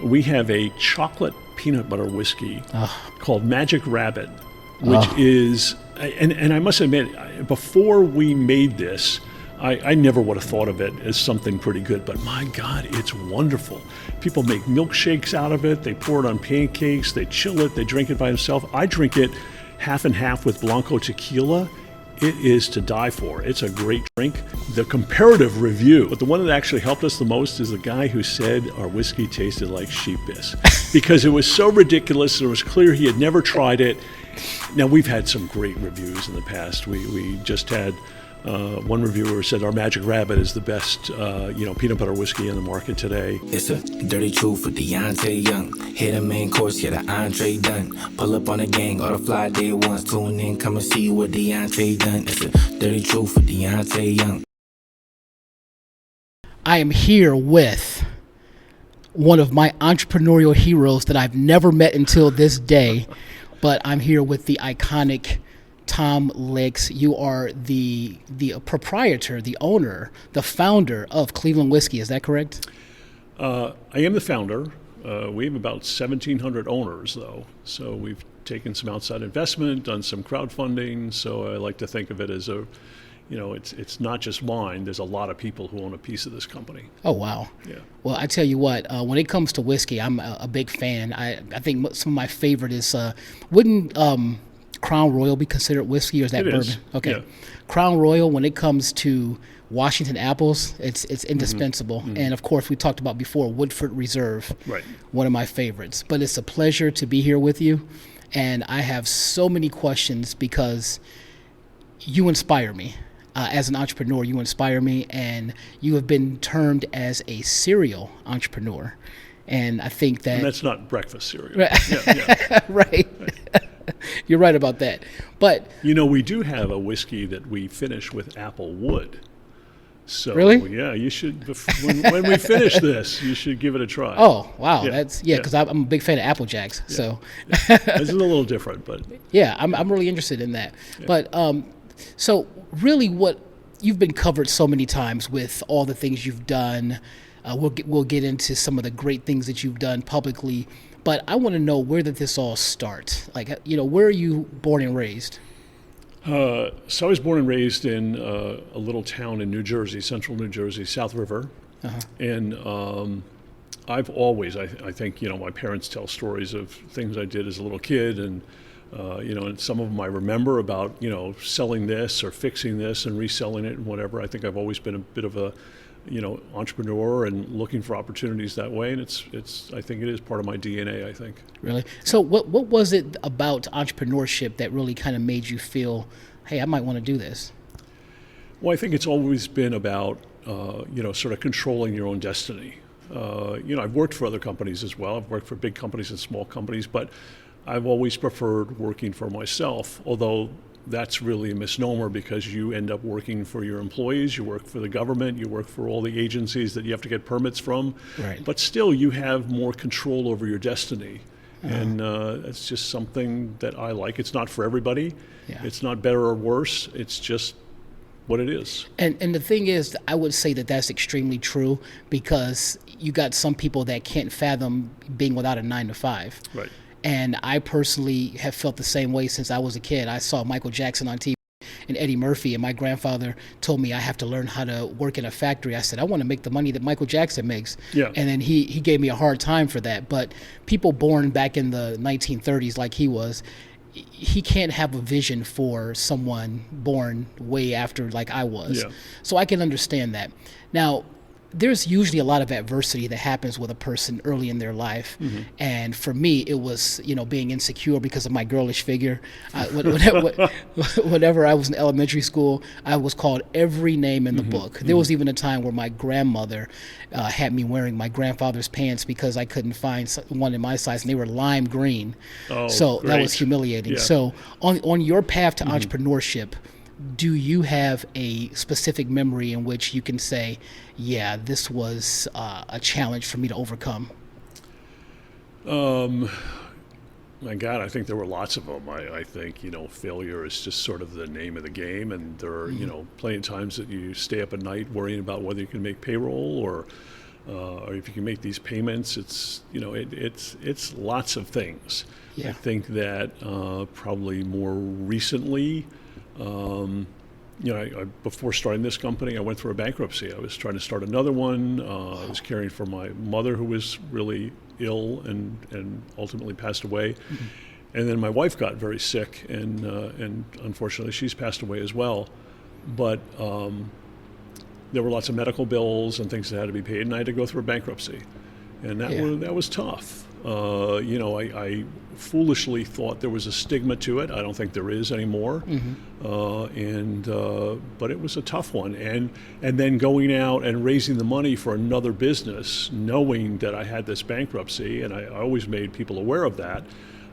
we have a chocolate peanut butter whiskey called Magic Rabbit, which is, and I must admit, before we made this, I never would have thought of it as something pretty good, but my God, it's wonderful. People make milkshakes out of it. They pour it on pancakes. They chill it. They drink it by themselves. I drink it half and half with Blanco tequila. It is to die for. It's a great drink. The comparative review, but the one that actually helped us the most is the guy who said our whiskey tasted like sheep piss because it was so ridiculous. It was clear he had never tried it. Now, we've had some great reviews in the past. We just had one reviewer said our Magic Rabbit is the best, peanut butter whiskey in the market today. It's a dirty truth for Deante Young. Hit a main course, get an entree done. Pull up on a gang, or the fly day once. Tune in, come and see what Deante done. It's a dirty truth for Deante Young. I am here with one of my entrepreneurial heroes that I've never met until this day, but I'm here with the iconic Tom Lix. You are the proprietor, the owner, the founder of Cleveland Whiskey. Is that correct? I am the founder. We have about 1,700 owners, though. So we've taken some outside investment, done some crowdfunding. So I like to think of it as it's not just wine. There's a lot of people who own a piece of this company. Oh, wow. Yeah. Well, I tell you what, when it comes to whiskey, I'm a big fan. I think some of my favorite is, wouldn't Crown Royal be considered whiskey, or is that it bourbon? Is. Okay. Yeah. Crown Royal, when it comes to Washington apples, it's indispensable. Mm-hmm. And of course, we talked about before Woodford Reserve, right? One of my favorites. But it's a pleasure to be here with you, and I have so many questions because you inspire me. As an entrepreneur, you inspire me, and you have been termed as a serial entrepreneur. And I think that... And that's not breakfast cereal. Right. Yeah. Right. You're right about that. But we do have a whiskey that we finish with apple wood. So really? Yeah, you should when we finish this, you should give it a try. Oh, wow. Yeah. That's because I'm a big fan of Apple Jacks. Yeah. So this is a little different, but yeah, I'm really interested in that. Yeah. But so really what you've been covered so many times with all the things you've done. We'll get into some of the great things that you've done publicly. But I want to know, where did this all start? Like, where are you born and raised? So I was born and raised in a little town in New Jersey, central New Jersey, South River. Uh-huh. And I've always, I think, my parents tell stories of things I did as a little kid. And, and some of them I remember about, selling this or fixing this and reselling it and whatever. I think I've always been a bit of a entrepreneur and looking for opportunities that way, and it's I think it is part of my DNA. I think. Really? So what was it about entrepreneurship that really kind of made you feel, hey, I might want to do this? Well, I think it's always been about sort of controlling your own destiny. I've worked for other companies as well. I've worked for big companies and small companies, but I've always preferred working for myself. Although that's really a misnomer, because you end up working for your employees, you work for the government, you work for all the agencies that you have to get permits from. Right. But still, you have more control over your destiny. Uh-huh. And it's just something that I like. It's not for everybody. Yeah. It's not better or worse. It's just what it is. And the thing is, I would say that that's extremely true, because you got some people that can't fathom being without a 9-to-5. Right. And I personally have felt the same way since I was a kid. I saw Michael Jackson on TV and Eddie Murphy, and my grandfather told me I have to learn how to work in a factory. I said, I want to make the money that Michael Jackson makes. Yeah. And then he gave me a hard time for that. But people born back in the 1930s like he was, he can't have a vision for someone born way after like I was. Yeah. So I can understand that. Now, there's usually a lot of adversity that happens with a person early in their life. Mm-hmm. And for me, it was, being insecure because of my girlish figure. Whenever I was in elementary school, I was called every name in the book. There was even a time where my grandmother had me wearing my grandfather's pants because I couldn't find one in my size, and they were lime green. Oh, so great. That was humiliating. Yeah. So on your path to entrepreneurship, do you have a specific memory in which you can say, yeah, this was a challenge for me to overcome? My God, I think there were lots of them. I think, failure is just sort of the name of the game. And there are, plenty of times that you stay up at night worrying about whether you can make payroll, or, or if you can make these payments. It's it's lots of things. Yeah. I think that probably more recently, before starting this company, I went through a bankruptcy. I was trying to start another one. I was caring for my mother, who was really ill and ultimately passed away. Mm-hmm. And then my wife got very sick, and unfortunately she's passed away as well. But there were lots of medical bills and things that had to be paid, and I had to go through a bankruptcy, and that was tough. I foolishly thought there was a stigma to it. I don't think there is anymore. Mm-hmm. But it was a tough one. And then going out and raising the money for another business, knowing that I had this bankruptcy, and I always made people aware of that.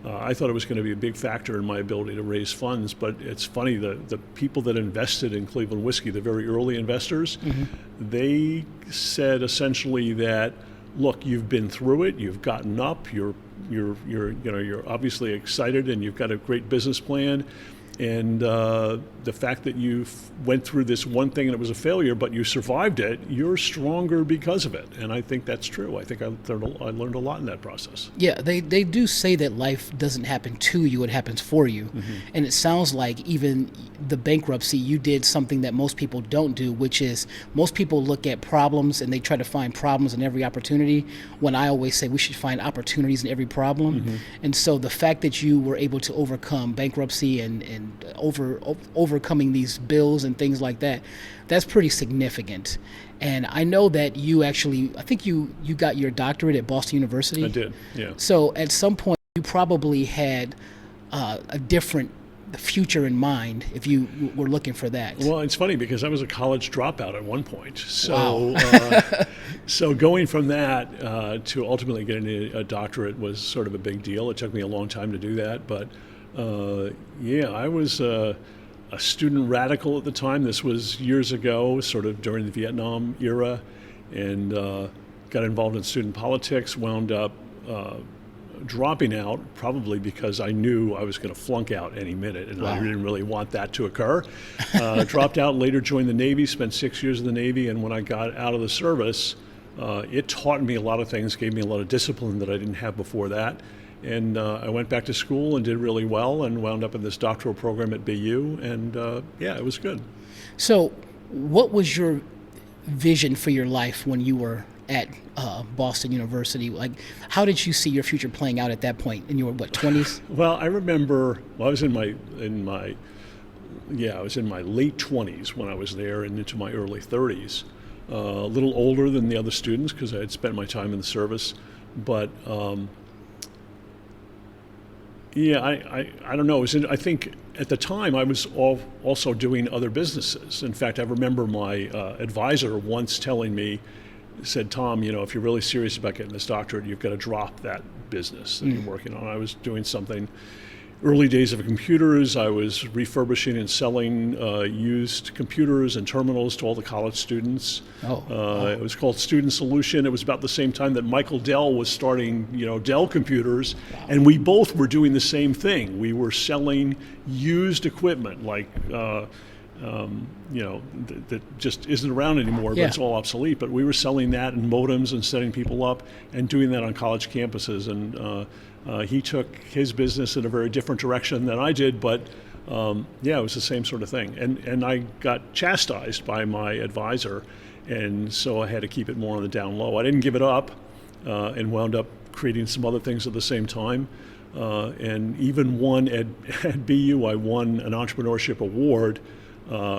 I thought it was going to be a big factor in my ability to raise funds, but it's funny, the people that invested in Cleveland whiskey, the very early investors, mm-hmm. they said essentially that, look, you've been through it, you've gotten up, you're obviously excited, and you've got a great business plan, and the fact that you went through this one thing and it was a failure, but you survived it, you're stronger because of it. And I think that's true. I think I learned a lot in that process. Yeah, they do say that life doesn't happen to you, it happens for you. Mm-hmm. And it sounds like even the bankruptcy, you did something that most people don't do, which is most people look at problems and they try to find problems in every opportunity, when I always say we should find opportunities in every problem. Mm-hmm. And so the fact that you were able to overcome bankruptcy and overcoming these bills and things like that, that's pretty significant. And I know that you actually, I think you got your doctorate at Boston University. I did, yeah. So at some point you probably had a different future in mind if you were looking for that. Well, it's funny because I was a college dropout at one point. So, wow. So going from that to ultimately getting a doctorate was sort of a big deal. It took me a long time to do that, but I was a student radical at the time. This was years ago, sort of during the Vietnam era, and got involved in student politics, wound up dropping out, probably because I knew I was going to flunk out any minute, and wow. I didn't really want that to occur. Dropped out, later joined the Navy, spent 6 years in the Navy, and when I got out of the service, it taught me a lot of things, gave me a lot of discipline that I didn't have before that. And I went back to school and did really well and wound up in this doctoral program at BU, and it was good. So what was your vision for your life when you were at Boston University? Like, how did you see your future playing out at that point in your, 20s? Well, I remember, I was in my late 20s when I was there, and into my early 30s. A little older than the other students because I had spent my time in the service, but I don't know. I think at the time I was also doing other businesses. In fact, I remember my advisor once telling me, said, Tom, if you're really serious about getting this doctorate, you've got to drop that business that you're working on. I was doing something, early days of computers. I was refurbishing and selling used computers and terminals to all the college students. It was called Student Solution. It was about the same time that Michael Dell was starting, Dell computers, and we both were doing the same thing. We were selling used equipment, like that just isn't around anymore, but it's all obsolete. But we were selling that and modems and setting people up and doing that on college campuses. And he took his business in a very different direction than I did, but it was the same sort of thing. And I got chastised by my advisor, and so I had to keep it more on the down low. I didn't give it up, and wound up creating some other things at the same time. And even won at BU, I won an entrepreneurship award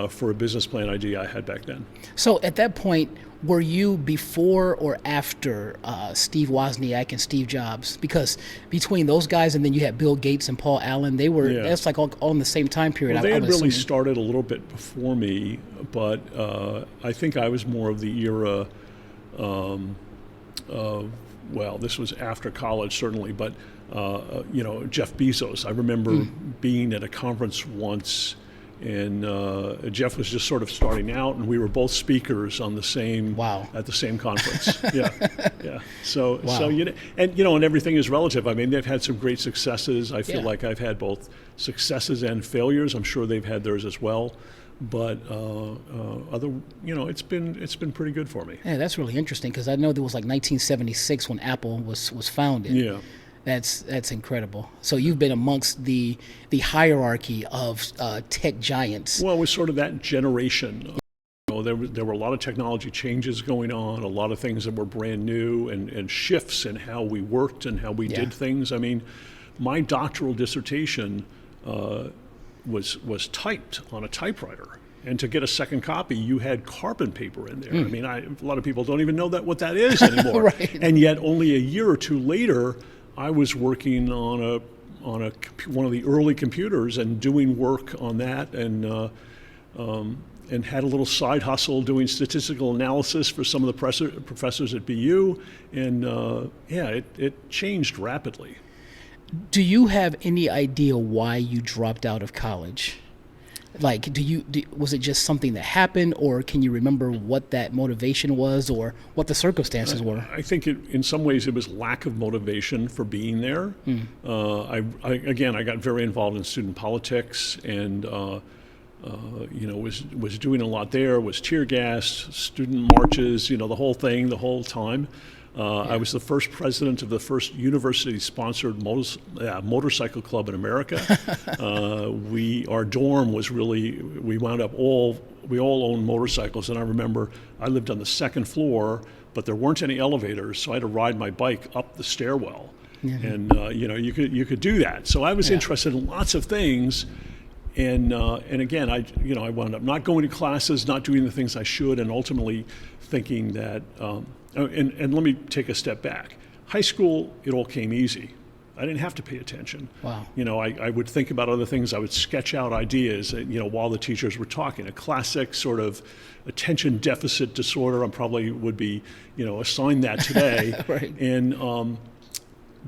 for a business plan idea I had back then. So at that point, were you before or after Steve Wozniak and Steve Jobs? Because between those guys and then you had Bill Gates and Paul Allen, they were, that's like all in the same time period. Well, they had really started a little bit before me, but I think I was more of the era this was after college certainly, but Jeff Bezos. I remember being at a conference once, and Jeff was just sort of starting out, and we were both speakers on the same at the same conference. So and everything is relative. I mean, they've had some great successes. I feel like I've had both successes and failures. I'm sure they've had theirs as well. But it's been pretty good for me. Yeah, that's really interesting because I know there was like 1976 when Apple was founded. Yeah. That's incredible. So you've been amongst the hierarchy of tech giants. Well, it was sort of that generation. There were a lot of technology changes going on, a lot of things that were brand new, and shifts in how we worked and how we did things. I mean, my doctoral dissertation was typed on a typewriter. And to get a second copy, you had carbon paper in there. I mean, a lot of people don't even know what that is anymore. Right. And yet only a year or two later, I was working on one of the early computers and doing work on that, and had a little side hustle doing statistical analysis for some of the professors at BU, and it changed rapidly. Do you have any idea why you dropped out of college? Like, was it just something that happened, or can you remember what that motivation was, or what the circumstances were? I think in some ways it was lack of motivation for being there. I got very involved in student politics, and was doing a lot there. Was tear gassed, student marches, the whole thing, the whole time. I was the first president of the first university-sponsored motorcycle club in America. Our dorm was really, we all owned motorcycles, and I remember I lived on the second floor, but there weren't any elevators, so I had to ride my bike up the stairwell. And you could do that. So I was interested in lots of things. And again, I wound up not going to classes, not doing the things I should, and ultimately thinking that. And let me take a step back. High school, it all came easy. I didn't have to pay attention. Wow. I would think about other things. I would sketch out ideas, while the teachers were talking. A classic sort of attention deficit disorder. I probably would be, assigned that today. Right. And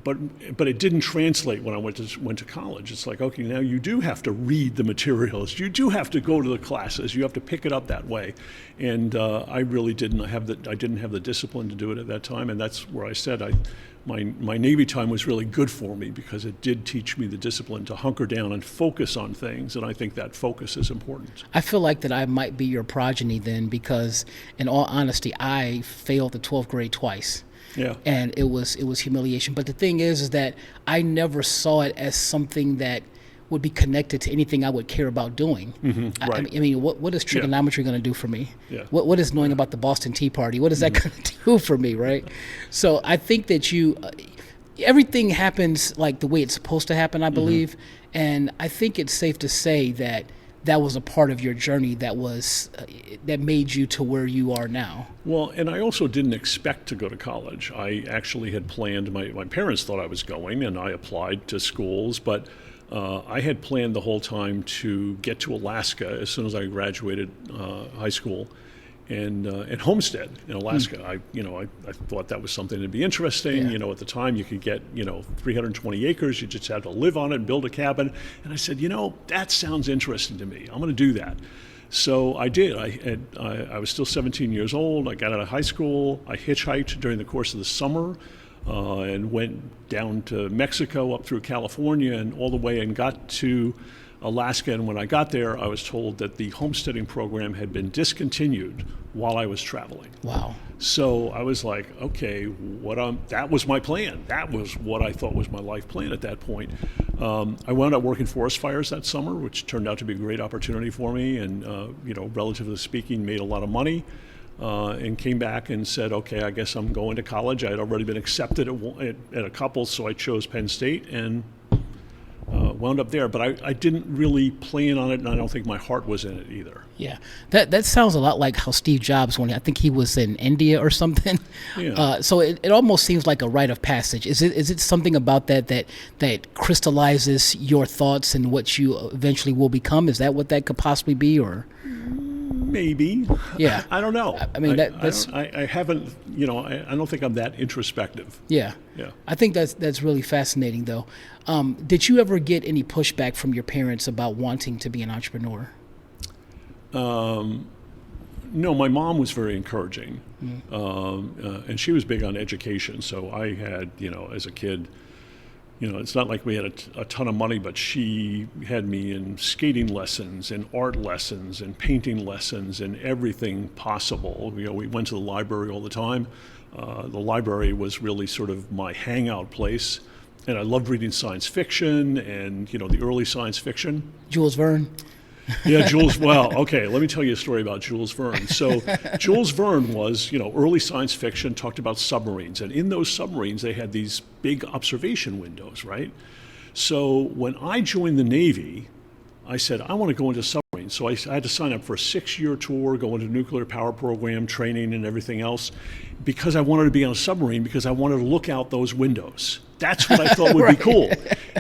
but it didn't translate when I went to college. It's like, okay, now you do have to read the materials. You do have to go to the classes. You have to pick it up that way. And I really didn't have the discipline to do it at that time. And that's where I said my Navy time was really good for me, because it did teach me the discipline to hunker down and focus on things. And I think that focus is important. I feel like that I might be your progeny then, because in all honesty, I failed the 12th grade twice. Yeah. And it was humiliation. But the thing is that I never saw it as something that would be connected to anything I would care about doing. Mm-hmm, right. I mean, what is trigonometry going to do for me? Yeah. What is knowing about the Boston Tea Party? What is that going to do for me, right? So I think that everything happens like the way it's supposed to happen, I believe. And I think it's safe to say that was a part of your journey that made you to where you are now. Well, and I also didn't expect to go to college. I actually had planned, my parents thought I was going, and I applied to schools, but I had planned the whole time to get to Alaska as soon as I graduated high school, and homestead in Alaska. I thought that was something that'd be interesting. Yeah. At the time you could get 320 acres. You just had to live on it and build a cabin. And I said, that sounds interesting to me. I'm going to do that. So I did. I was still 17 years old. I got out of high school. I hitchhiked during the course of the summer. And went down to Mexico, up through California, and all the way, and got to Alaska. And when I got there, I was told that the homesteading program had been discontinued while I was traveling. Wow. So I was like, okay, that was my plan. That was what I thought was my life plan at that point. I wound up working forest fires that summer, which turned out to be a great opportunity for me, and relatively speaking, made a lot of money. And came back and said, okay, I guess I'm going to college. I had already been accepted at a couple, so I chose Penn State and wound up there. But I didn't really plan on it, and I don't think my heart was in it either. Yeah, that sounds a lot like how Steve Jobs, when I think he was in India or something. Yeah. So it almost seems like a rite of passage. Is it something about that crystallizes your thoughts and what you eventually will become? Is that what that could possibly be, or? Maybe. Yeah. I don't know. I mean, that's. I haven't. I don't think I'm that introspective. Yeah. Yeah. I think that's really fascinating, though. Did you ever get any pushback from your parents about wanting to be an entrepreneur? No, my mom was very encouraging, and she was big on education. So I had, as a kid, It's not like we had a ton of money, but she had me in skating lessons and art lessons and painting lessons and everything possible. We went to the library all the time. The library was really sort of my hangout place. And I loved reading science fiction and, the early science fiction. Jules Verne. Yeah, Jules. Well, okay, let me tell you a story about Jules Verne. So Jules Verne was, early science fiction, talked about submarines. And in those submarines, they had these big observation windows, right? So when I joined the Navy, I said, I want to go into submarines. So I had to sign up for a 6-year tour, go into nuclear power program, training and everything else, because I wanted to be on a submarine, because I wanted to look out those windows. That's what I thought would Right. be cool.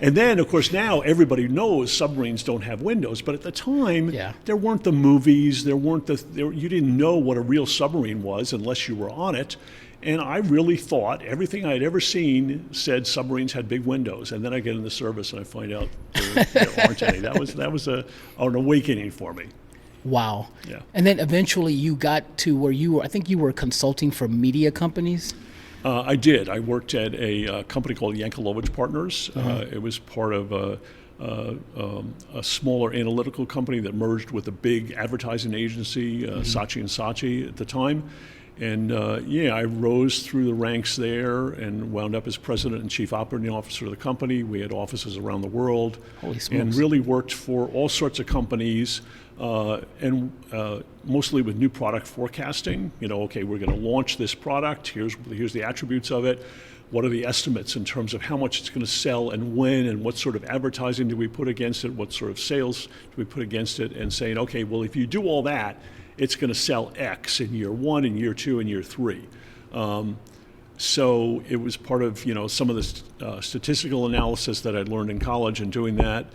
And then, of course, now everybody knows submarines don't have windows. But at the time, there weren't the movies. You didn't know what a real submarine was unless you were on it. And I really thought everything I had ever seen said submarines had big windows. And then I get in the service and I find out there aren't any. That was an awakening for me. Wow. Yeah. And then eventually you got to where I think you were consulting for media companies. I did. I worked at a company called Yankelowitz Partners. It was part of a smaller analytical company that merged with a big advertising agency, Saatchi & Saatchi at the time. And I rose through the ranks there and wound up as president and chief operating officer of the company. We had offices around the world. Holy smokes. And really worked for all sorts of companies, and mostly with new product forecasting. Okay, we're going to launch this product. Here's the attributes of it. What are the estimates in terms of how much it's going to sell and when, and what sort of advertising do we put against it? What sort of sales do we put against it? And saying, okay, well, if you do all that, it's going to sell X in year 1, in year 2, and year 3. So it was part of some of the statistical analysis that I'd learned in college and doing that.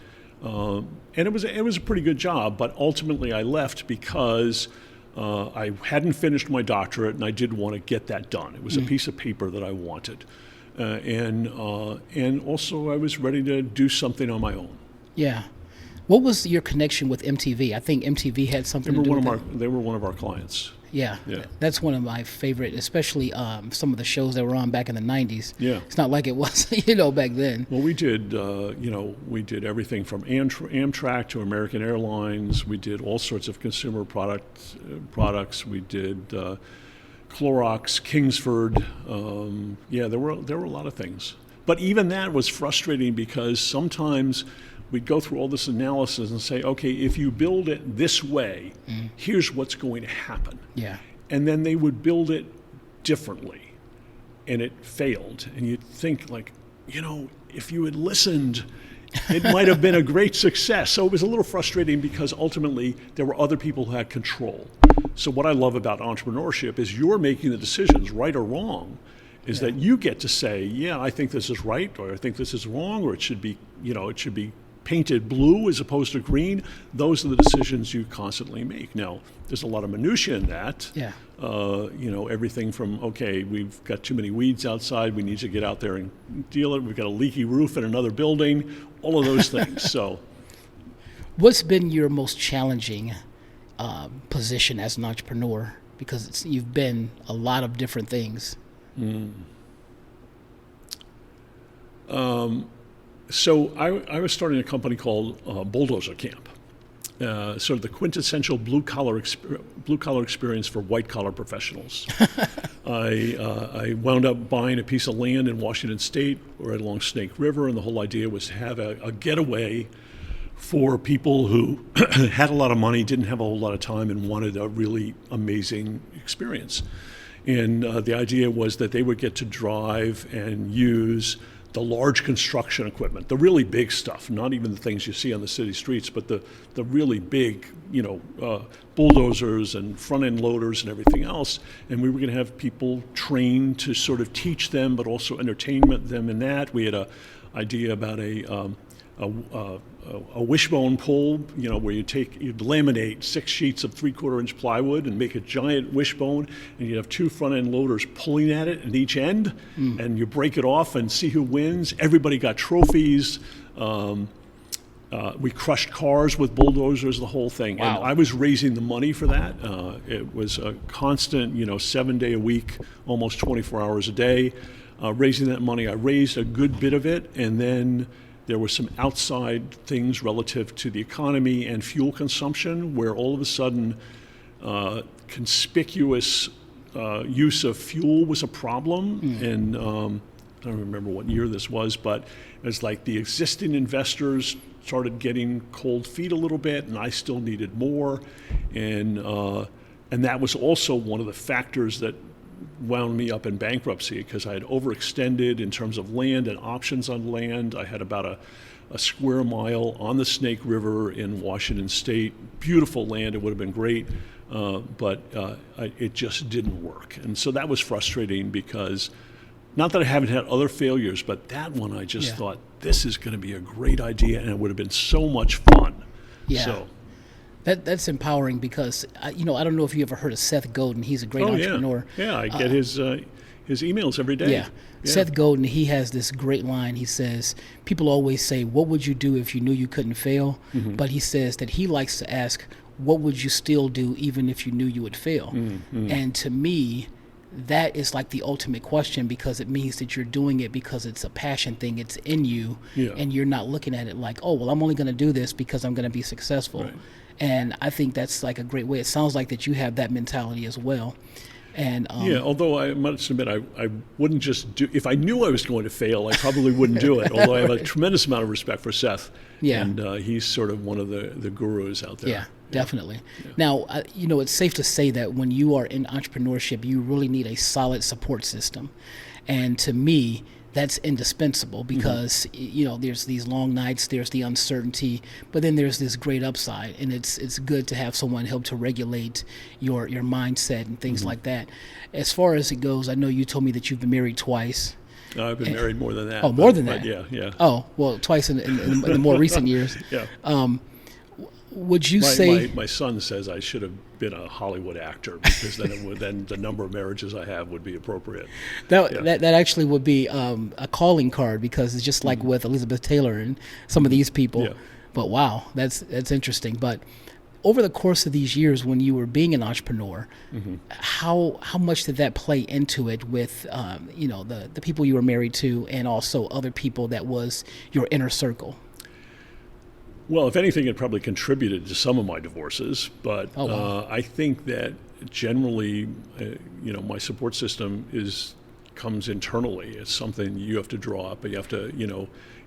And it was a pretty good job, but ultimately I left because I hadn't finished my doctorate and I did want to get that done. It was a piece of paper that I wanted. And also I was ready to do something on my own. Yeah. What was your connection with MTV? I think MTV had something to do with it. They were one of our clients. Yeah, that's one of my favorite, especially some of the shows that were on back in the 90s. Yeah. It's not like it was, back then. Well, we did, we did everything from Amtrak to American Airlines. We did all sorts of consumer products. We did Clorox, Kingsford. There were a lot of things. But even that was frustrating because sometimes we'd go through all this analysis and say, okay, if you build it this way, here's what's going to happen. Yeah. And then they would build it differently, and it failed. And you'd think, if you had listened, it might have been a great success. So it was a little frustrating because ultimately there were other people who had control. So what I love about entrepreneurship is you're making the decisions, right or wrong, is that you get to say, I think this is right, or I think this is wrong, or it should be painted blue as opposed to green. Those are the decisions you constantly make. Now, there's a lot of minutia in that. Yeah. Everything from, okay, we've got too many weeds outside, we need to get out there and deal it. We've got a leaky roof in another building, all of those things. So, what's been your most challenging position as an entrepreneur? Because you've been a lot of different things. So I was starting a company called Bulldozer Camp, sort of the quintessential blue collar experience for white collar professionals. I wound up buying a piece of land in Washington State, right along Snake River, and the whole idea was to have a getaway for people who had a lot of money, didn't have a whole lot of time, and wanted a really amazing experience. And the idea was that they would get to drive and use the large construction equipment, the really big stuff, not even the things you see on the city streets, but the really big, bulldozers and front-end loaders and everything else. And we were going to have people trained to sort of teach them, but also entertainment them in that. We had an idea about a wishbone pull, where you'd laminate 6 sheets of 3/4-inch plywood and make a giant wishbone, and you'd have 2 front-end loaders pulling at it at each end, and you break it off and see who wins. Everybody got trophies. We crushed cars with bulldozers, the whole thing. Wow. And I was raising the money for that. It was a constant, 7-day a week, almost 24 hours a day. raising that money. I raised a good bit of it, and then there were some outside things relative to the economy and fuel consumption, where all of a sudden conspicuous use of fuel was a problem. And I don't remember what year this was, but it was like the existing investors started getting cold feet a little bit, and I still needed more. And that was also one of the factors that wound me up in bankruptcy, because I had overextended in terms of land and options on land. I had about a square mile on the Snake River in Washington State. Beautiful land. It would have been great, but it just didn't work. And so that was frustrating, because not that I haven't had other failures, but that one I just thought, this is going to be a great idea, and it would have been so much fun. Yeah. So, That's empowering, because I don't know if you ever heard of Seth Godin. He's a great entrepreneur. Yeah, I get his emails every day. Yeah. Seth Godin, he has this great line. He says, people always say, what would you do if you knew you couldn't fail? But he says that he likes to ask, what would you still do even if you knew you would fail? And to me, that is like the ultimate question, because it means that you're doing it because it's a passion thing. It's in you, and you're not looking at it like, oh, well, I'm only going to do this because I'm going to be successful. Right. And I think that's like a great way. It sounds like that you have that mentality as well. And although I must admit, I wouldn't just do, if I knew I was going to fail, I probably wouldn't do it. Although I have a tremendous amount of respect for Seth. And he's sort of one of the gurus out there. Yeah, definitely. Yeah. Now, it's safe to say that when you are in entrepreneurship, you really need a solid support system. And to me, that's indispensable, because there's these long nights, there's the uncertainty, but then there's this great upside, and it's good to have someone help to regulate your mindset and things like that. As far as it goes, I know you told me that you've been married twice. No, I've been married more than that. Oh, more than that? Yeah. Oh, well, twice in the more recent years. Yeah. Would you say my son says I should have been a Hollywood actor, because then the number of marriages I have would be appropriate. That actually would be a calling card, because it's just like with Elizabeth Taylor and some of these people. Yeah. But wow, that's interesting. But over the course of these years, when you were being an entrepreneur, how much did that play into it with the people you were married to, and also other people that was your inner circle? Well, if anything, it probably contributed to some of my divorces, but wow. I think that generally, my support system comes internally. It's something you have to draw up. You have to,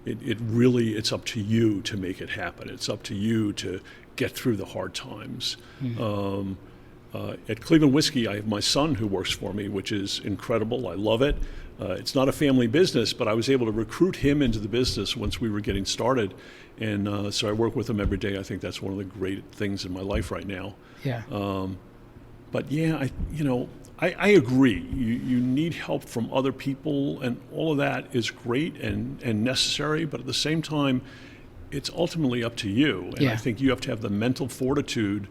it's up to you to make it happen. It's up to you to get through the hard times. At Cleveland Whiskey, I have my son who works for me, which is incredible. I love it. It's not a family business, but I was able to recruit him into the business once we were getting started. And so I work with him every day. I think that's one of the great things in my life right now. Yeah. But yeah, I agree. You need help from other people, and all of that is great and necessary. But at the same time, it's ultimately up to you. And I think you have to have the mental fortitude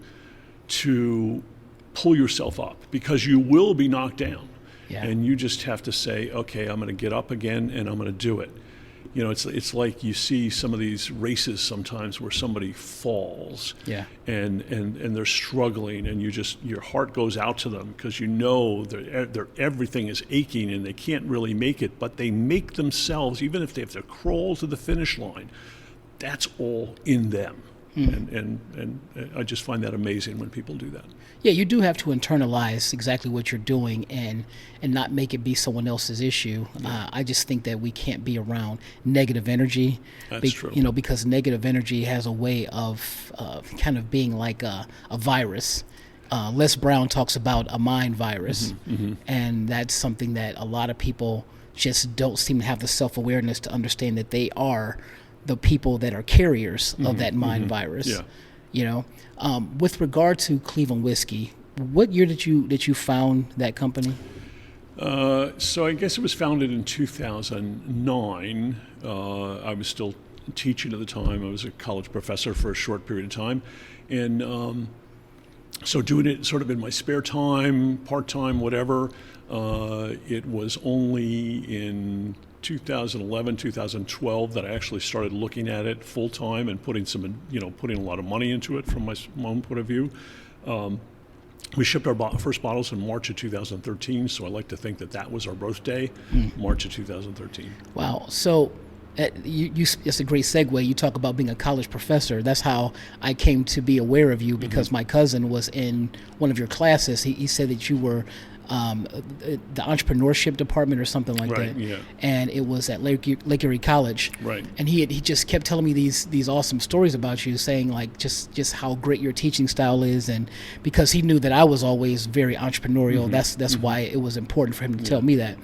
to pull yourself up, because you will be knocked down. Yeah. And you just have to say, okay, I'm going to get up again, and I'm going to do it. It's like you see some of these races sometimes where somebody falls, and they're struggling, and your heart goes out to them, because their everything is aching and they can't really make it, but they make themselves, even if they have to crawl to the finish line, that's all in them. And I just find that amazing when people do that. Yeah, you do have to internalize exactly what you're doing and not make it be someone else's issue. I just think that we can't be around negative energy. That's true. Because negative energy has a way of kind of being like a virus. Les Brown talks about a mind virus, and that's something that a lot of people just don't seem to have the self-awareness to understand that they are the people that are carriers of that mind virus. Yeah. With regard to Cleveland Whiskey, what year did you found that company? So I guess it was founded in 2009. I was still teaching at the time. I was a college professor for a short period of time, and so doing it sort of in my spare time, part-time, whatever. It was only in 2011, 2012 that I actually started looking at it full time and putting a lot of money into it from my own point of view. We shipped our first bottles in March of 2013, so I like to think that that was our birthday, March of 2013. Wow. So it's a great segue. You talk about being a college professor. That's how I came to be aware of you, because my cousin was in one of your classes. He said that you were the entrepreneurship department or something like Right, that. yeah. And it was at Lake Erie College. Right. And he just kept telling me these awesome stories about you, saying like just how great your teaching style is, and because he knew that I was always very entrepreneurial, that's why it was important for him to tell me that.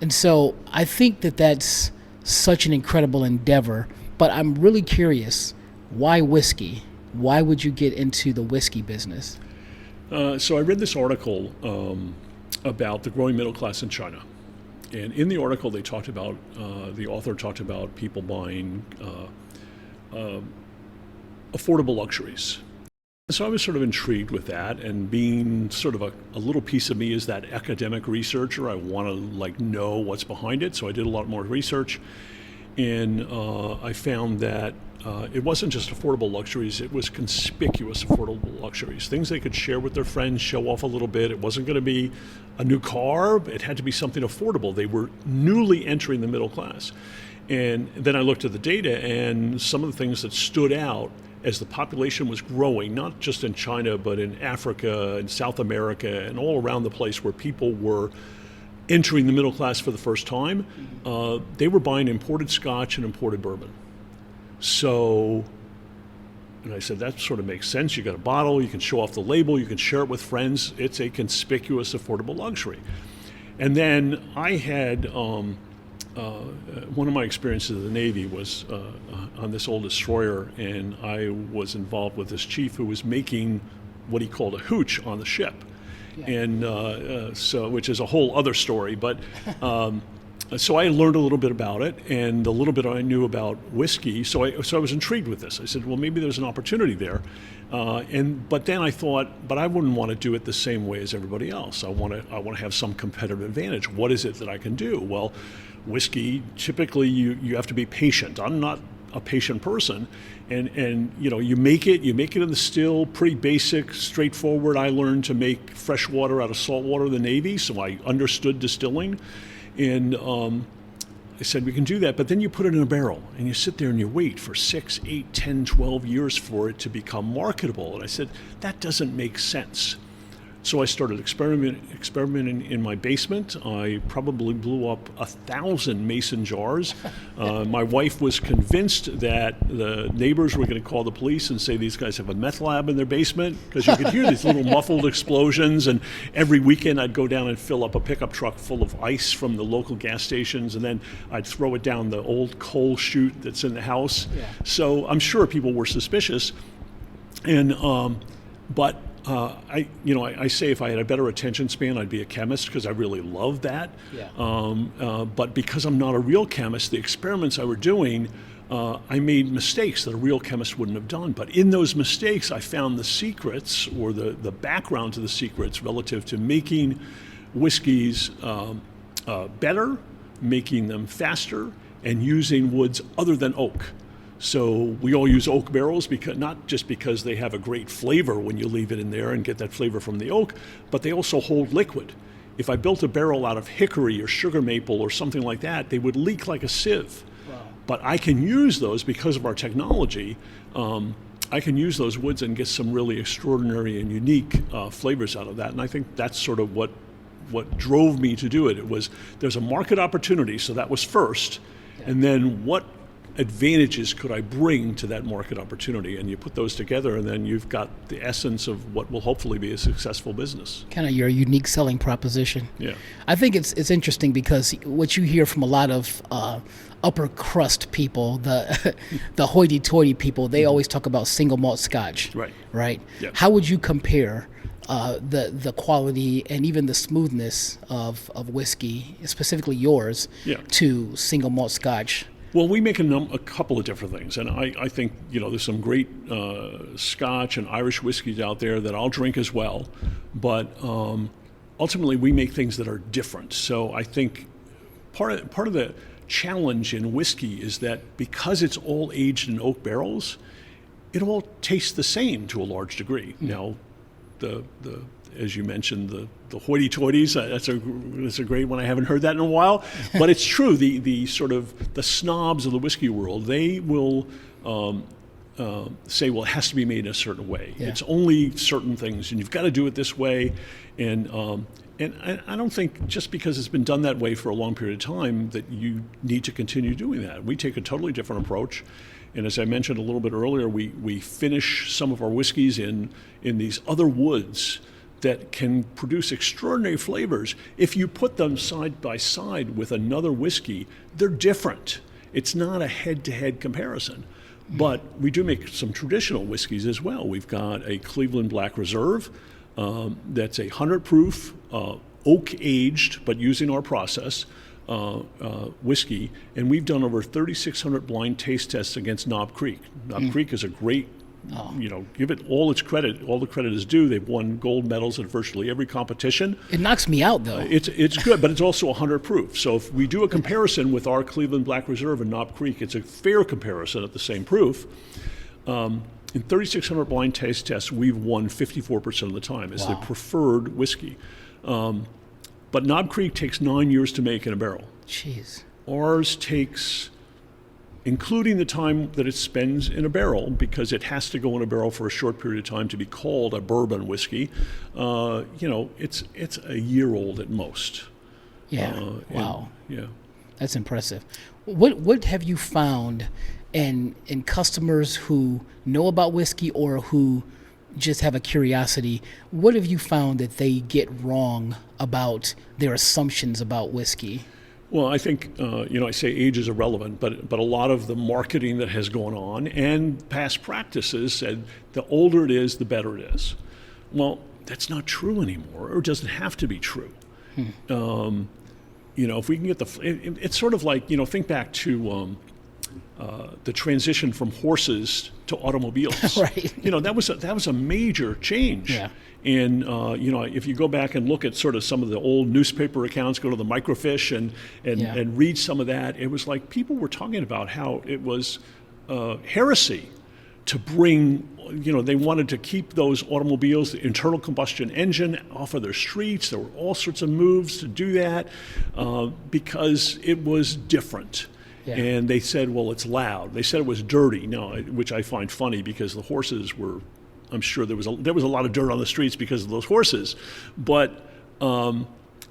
And so I think that that's such an incredible endeavor, but I'm really curious, why whiskey? Why would you get into the whiskey business? So I read this article about the growing middle class in China. And in the article, they talked about, the author talked about people buying affordable luxuries. So I was sort of intrigued with that, and being sort of a little piece of me is that academic researcher. I want to know what's behind it. So I did a lot more research, and I found that it wasn't just affordable luxuries, it was conspicuous affordable luxuries. Things they could share with their friends, show off a little bit. It wasn't going to be a new car, it had to be something affordable. They were newly entering the middle class. And then I looked at the data, and some of the things that stood out as the population was growing, not just in China, but in Africa and South America and all around the place where people were entering the middle class for the first time, they were buying imported scotch and imported bourbon. So, and I said, that sort of makes sense. You got a bottle, you can show off the label, you can share it with friends. It's a conspicuous, affordable luxury. And then I had, one of my experiences in the Navy was on this old destroyer, and I was involved with this chief who was making what he called a hooch on the ship. Yeah. And so, which is a whole other story, but so I learned a little bit about it, and a little bit I knew about whiskey. So I was intrigued with this. I said, well, maybe there's an opportunity there. But then I thought, but I wouldn't want to do it the same way as everybody else. I want to have some competitive advantage. What is it that I can do? Well, whiskey, typically you have to be patient. I'm not a patient person, and you make it in the still, pretty basic, straightforward. I learned to make fresh water out of salt water in the Navy, so I understood distilling. And I said, we can do that, but then you put it in a barrel and you sit there and you wait for 6, 8, 10, 12 years for it to become marketable. And I said, that doesn't make sense. So I started experimenting in my basement. I probably blew up 1,000 mason jars. My wife was convinced that the neighbors were going to call the police and say these guys have a meth lab in their basement, because you could hear these little muffled explosions. And every weekend I'd go down and fill up a pickup truck full of ice from the local gas stations, and then I'd throw it down the old coal chute that's in the house. Yeah. So I'm sure people were suspicious. And but I say if I had a better attention span, I'd be a chemist, because I really love that. Yeah. But because I'm not a real chemist, the experiments I were doing, I made mistakes that a real chemist wouldn't have done. But in those mistakes, I found the secrets, or the background to the secrets relative to making whiskeys better, making them faster, and using woods other than oak. So we all use oak barrels, because not just because they have a great flavor when you leave it in there and get that flavor from the oak, but they also hold liquid. If I built a barrel out of hickory or sugar maple or something like that, they would leak like a sieve. Wow. But I can use those because of our technology. I can use those woods and get some really extraordinary and unique flavors out of that. And I think that's sort of what drove me to do it. It was, there's a market opportunity, so that was first. Yeah. And then what advantages could I bring to that market opportunity? And you put those together, and then you've got the essence of what will hopefully be a successful business. Kind of your unique selling proposition. Yeah. I think it's interesting, because what you hear from a lot of upper crust people, the hoity-toity people, they always talk about single malt scotch. Right? Yeah. How would you compare the quality and even the smoothness of whiskey, specifically yours, to single malt scotch? Well, we make a couple of different things, and I think there's some great Scotch and Irish whiskeys out there that I'll drink as well, but ultimately we make things that are different. So I think part of the challenge in whiskey is that because it's all aged in oak barrels, it all tastes the same to a large degree. Now, as you mentioned, the hoity-toities. That's a great one. I haven't heard that in a while, but it's true. The sort of the snobs of the whiskey world, they will say, well, it has to be made in a certain way. Yeah. It's only certain things, and you've got to do it this way. And I don't think just because it's been done that way for a long period of time that you need to continue doing that. We take a totally different approach. And as I mentioned a little bit earlier, we finish some of our whiskeys in these other woods that can produce extraordinary flavors. If you put them side by side with another whiskey, they're different. It's not a head-to-head comparison. But we do make some traditional whiskeys as well. We've got a Cleveland Black Reserve that's 100 proof, oak aged, but using our process whiskey. And we've done over 3,600 blind taste tests against Knob Creek. Knob Creek is a great, give it all its credit. All the credit is due. They've won gold medals at virtually every competition. It knocks me out, though. It's good, but it's also 100 proof. So if we do a comparison with our Cleveland Black Reserve and Knob Creek, it's a fair comparison at the same proof. In 3,600 blind taste tests, we've won 54% of the time as the preferred whiskey. But Knob Creek takes 9 years to make in a barrel. Jeez. Ours takes, including the time that it spends in a barrel, because it has to go in a barrel for a short period of time to be called a bourbon whiskey, it's a year old at most. Yeah. Wow. Yeah. That's impressive. What have you found in customers who know about whiskey or who just have a curiosity? What have you found that they get wrong about their assumptions about whiskey? Well, I think, I say age is irrelevant, but a lot of the marketing that has gone on and past practices said the older it is, the better it is. Well, that's not true anymore, or it doesn't have to be true. If we can get it's sort of like, think back to the transition from horses to automobiles. Right. That was a major change. Yeah. And if you go back and look at sort of some of the old newspaper accounts, go to the Microfiche and read some of that, it was like people were talking about how it was heresy to bring, they wanted to keep those automobiles, the internal combustion engine, off of their streets. There were all sorts of moves to do that because it was different. Yeah. And they said, well, it's loud. They said it was dirty, which I find funny because the horses were, I'm sure there was a lot of dirt on the streets because of those horses. But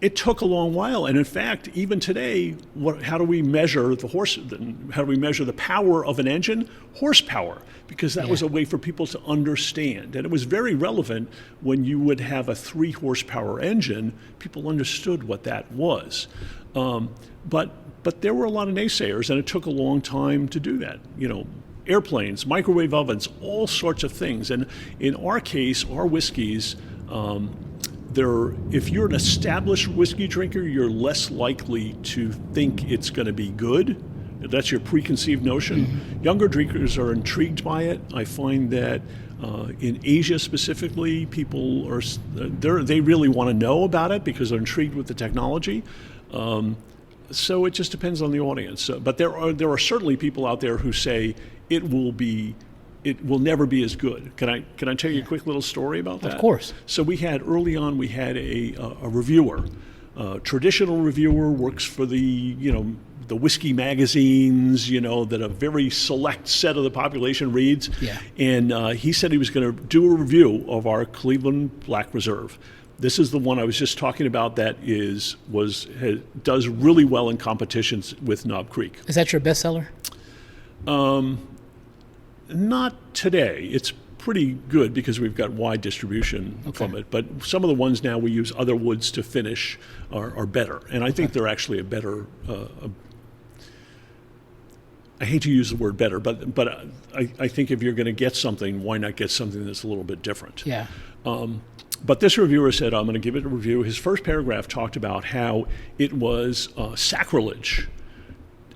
it took a long while. And in fact, even today, how do we measure the horse? How do we measure the power of an engine? Horsepower, because that was a way for people to understand. And it was very relevant when you would have a 3 horsepower engine. People understood what that was. But there were a lot of naysayers, and it took a long time to do that. Airplanes, microwave ovens, all sorts of things. And in our case, our whiskeys, if you're an established whiskey drinker, you're less likely to think it's going to be good. That's your preconceived notion. Mm-hmm. Younger drinkers are intrigued by it. I find that in Asia specifically, people they really want to know about it because they're intrigued with the technology. So it just depends on the audience. But there are certainly people out there who say it will never be as good. Can I tell you a quick little story about that? Of course. So early on we had a reviewer, traditional reviewer, works for the whiskey magazines, that a very select set of the population reads. Yeah. And he said he was going to do a review of our Cleveland Black Reserve. This is the one I was just talking about that does really well in competitions with Knob Creek. Is that your bestseller? Not today. It's pretty good because we've got wide distribution from it. But some of the ones now we use other woods to finish are better. And I think they're actually a better, I hate to use the word better, but I think if you're going to get something, why not get something that's a little bit different? Yeah. But this reviewer said, I'm going to give it a review. His first paragraph talked about how it was sacrilege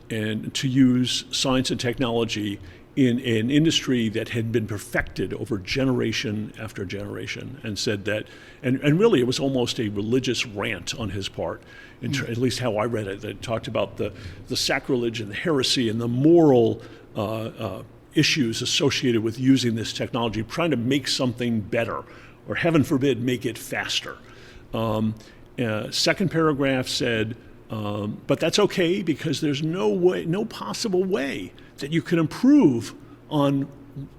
and to use science and technology in an industry that had been perfected over generation after generation, and said that, and really it was almost a religious rant on his part, at least how I read it, that talked about the sacrilege and the heresy and the moral issues associated with using this technology, trying to make something better or heaven forbid, make it faster. Second paragraph said, but that's okay because there's no possible way that you can improve on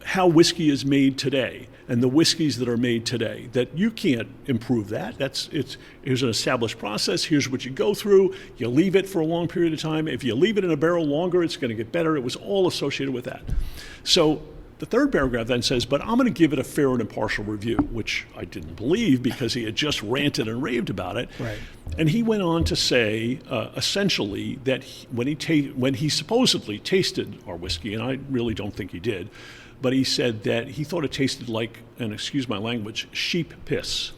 how whiskey is made today and the whiskeys that are made today, that you can't improve that. Here's an established process. Here's what you go through. You leave it for a long period of time. If you leave it in a barrel longer, it's going to get better. It was all associated with that. So the third paragraph then says, but I'm going to give it a fair and impartial review, which I didn't believe because he had just ranted and raved about it. Right. And he went on to say, essentially, that when he supposedly tasted our whiskey, and I really don't think he did, but he said that he thought it tasted like, and excuse my language, sheep piss.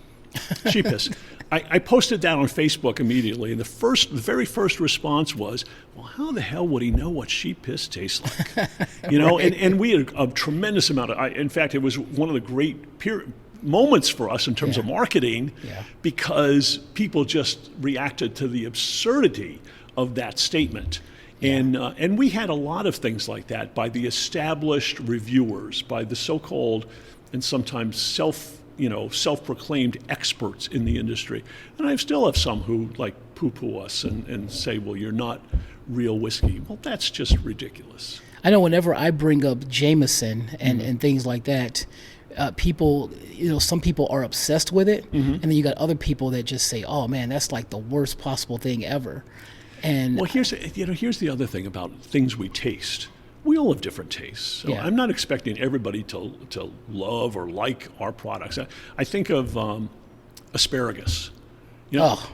Sheep piss. I posted that on Facebook immediately, and the very first response was, well, how the hell would he know what sheep piss tastes like? Right. And we had a tremendous amount of, in fact, it was one of the great moments for us in terms of marketing, because people just reacted to the absurdity of that statement. And we had a lot of things like that by the established reviewers, by the so-called and sometimes self-proclaimed experts in the industry. And I still have some who like poo-poo us and say, well, you're not real whiskey. Well, that's just ridiculous. I know whenever I bring up Jameson and things like that, people, some people are obsessed with it. And then you got other people that just say, oh man, that's like the worst possible thing ever. And well, here's the other thing about things we taste. We all have different tastes. So Yeah. I'm not expecting everybody to love or like our products. I think of asparagus.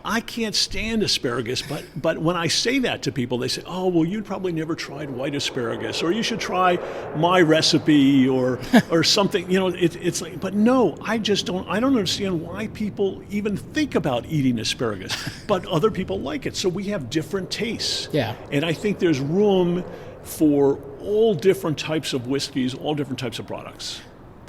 I can't stand asparagus, but when I say that to people, they say, oh, well, you'd probably never tried white asparagus, or you should try my recipe or something. It's like, but no, I don't understand why people even think about eating asparagus, but other people like it. So we have different tastes. Yeah. And I think there's room for all different types of whiskeys, all different types of products.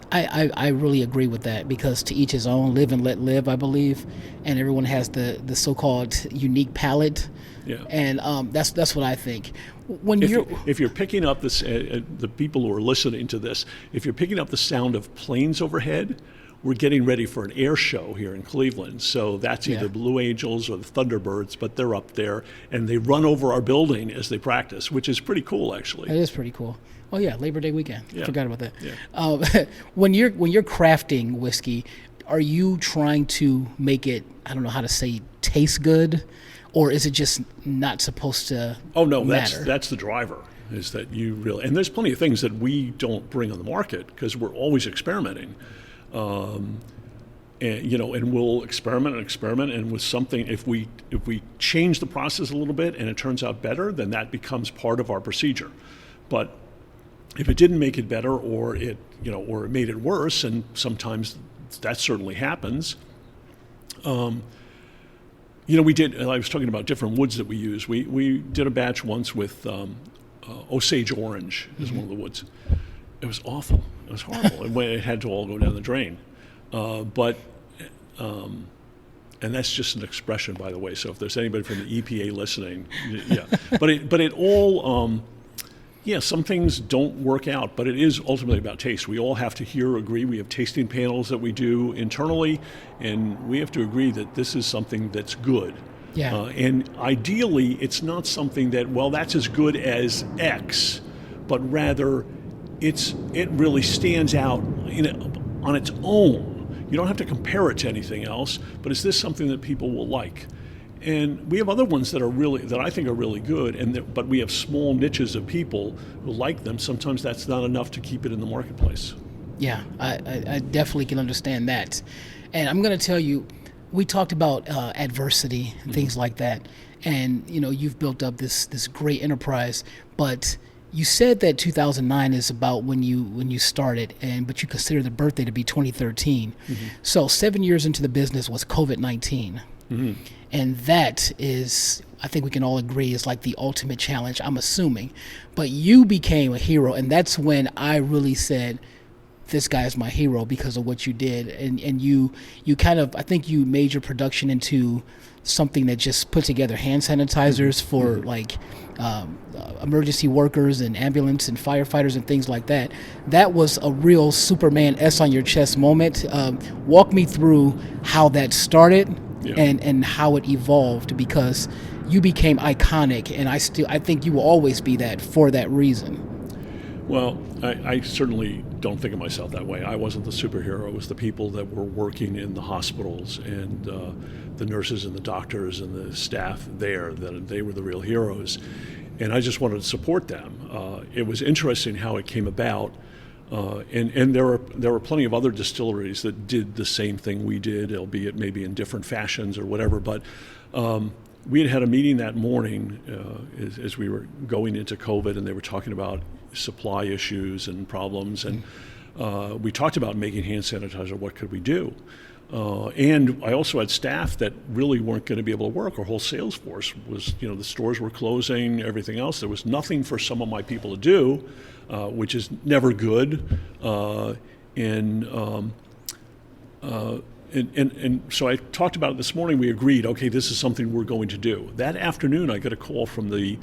I really agree with that, because to each his own, live and let live, I believe, and everyone has the so-called unique palate. Yeah. And that's what I think. If you're picking up this, the people who are listening to this, if you're picking up the sound of planes overhead, we're getting ready for an air show here in Cleveland. So that's either Blue Angels or the Thunderbirds, but they're up there and they run over our building as they practice, which is pretty cool, actually. It is pretty cool. Oh yeah, Labor Day weekend. Yeah. Forgot about that. Yeah. When you're crafting whiskey, are you trying to make it, I don't know how to say, taste good, or is it just not supposed to? Oh no, matter? that's the driver. Is that you really? And there's plenty of things that we don't bring on the market because we're always experimenting. And we'll experiment, and with something, if we change the process a little bit and it turns out better, then that becomes part of our procedure. But if it didn't make it better, or it made it worse, and sometimes that certainly happens. We did. I was talking about different woods that we use. We did a batch once with Osage orange is one of the woods. It was awful. It was horrible. It had to all go down the drain. And that's just an expression, by the way. So if there's anybody from the EPA listening, yeah. But it all. Some things don't work out, but it is ultimately about taste. We all have to agree. We have tasting panels that we do internally, and we have to agree that this is something that's good. Yeah. And ideally, it's not something that, well, that's as good as X, but rather it really stands out on its own. You don't have to compare it to anything else, but is this something that people will like? And we have other ones that I think are really good, but we have small niches of people who like them. Sometimes that's not enough to keep it in the marketplace. Yeah, I definitely can understand that. And I'm going to tell you, we talked about adversity and things like that. And, you've built up this great enterprise, but you said that 2009 is about when you started, but you consider the birthday to be 2013. So 7 years into the business was COVID-19. And that is, I think we can all agree, is like the ultimate challenge, I'm assuming. But you became a hero, and that's when I really said, this guy is my hero because of what you did. And you kind of, I think you made your production into something that just put together hand sanitizers for like emergency workers and ambulance and firefighters and things like that. That was a real Superman S on your chest moment. Walk me through how that started and how it evolved, because you became iconic, and I think you will always be that for that reason. Well, I certainly don't think of myself that way. I wasn't the superhero. It was the people that were working in the hospitals and the nurses and the doctors and the staff there, that they were the real heroes. And I just wanted to support them. It was interesting how it came about. And there were plenty of other distilleries that did the same thing we did, albeit maybe in different fashions or whatever. But we had a meeting that morning as we were going into COVID, and they were talking about supply issues and problems, and we talked about making hand sanitizer. What could we do? And I also had staff that really weren't going to be able to work. Our whole sales force was, the stores were closing, everything else. There was nothing for some of my people to do, which is never good. And so I talked about it this morning. We agreed, okay, this is something we're going to do. That afternoon, I got a call from the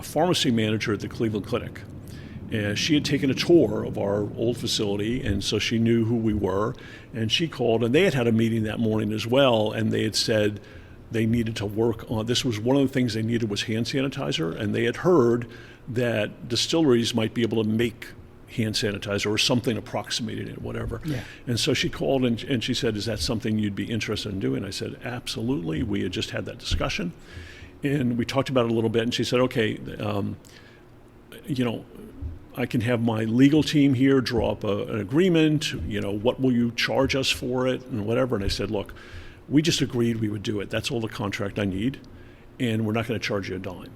pharmacy manager at the Cleveland Clinic. And she had taken a tour of our old facility, and so she knew who we were. And she called, and they had a meeting that morning as well, and they had said they needed to work on, this was one of the things they needed was hand sanitizer, and they had heard that distilleries might be able to make hand sanitizer or something approximating it, whatever. Yeah. And so she called and she said, is that something you'd be interested in doing? I said, absolutely. We had just had that discussion, and we talked about it a little bit, and she said, okay, I can have my legal team here draw up an agreement, what will you charge us for it and whatever. And I said, look, we just agreed we would do it. That's all the contract I need, and we're not going to charge you a dime.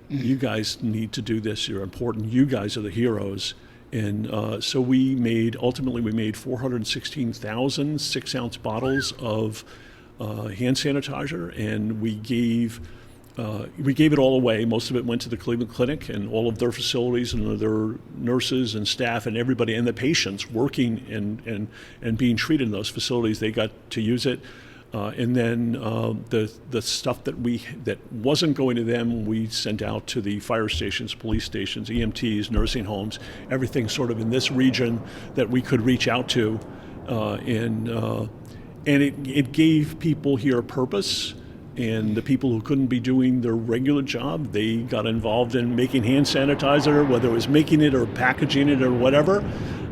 You guys need to do this. You're important. You guys are the heroes. And so ultimately we made 416,000 6-ounce bottles of hand sanitizer, and we gave it all away. Most of it went to the Cleveland Clinic and all of their facilities and their nurses and staff and everybody and the patients working and being treated in those facilities. They got to use it. And then the stuff that wasn't going to them, we sent out to the fire stations, police stations, EMTs, nursing homes, everything sort of in this region that we could reach out to. And it gave people here a purpose. And the people who couldn't be doing their regular job, they got involved in making hand sanitizer, whether it was making it or packaging it or whatever.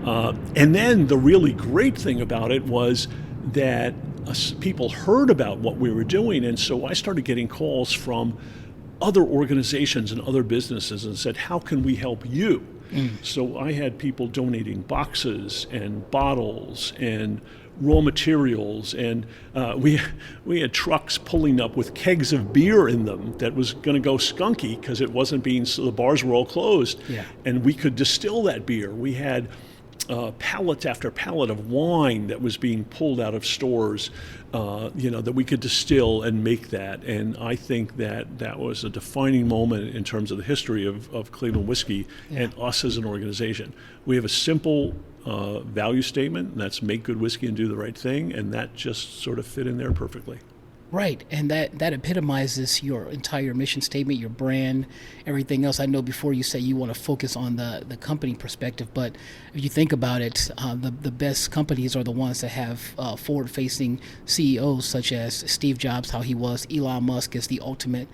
And then the really great thing about it was that people heard about what we were doing. And so I started getting calls from other organizations and other businesses and said, how can we help you? So I had people donating boxes and bottles and raw materials, and we had trucks pulling up with kegs of beer in them that was going to go skunky because it wasn't so the bars were all closed. Yeah. And we could distill that beer. We had pallet after pallet of wine that was being pulled out of stores, that we could distill and make that. And I think that was a defining moment in terms of the history of Cleveland whiskey and us as an organization. We have a simple value statement, and that's make good whiskey and do the right thing, and that just sort of fit in there perfectly. Right, and that epitomizes your entire mission statement, your brand, everything else. I know before you say you want to focus on the company perspective, but if you think about it, the best companies are the ones that have forward-facing CEOs, such as Steve Jobs, how he was. Elon Musk is the ultimate.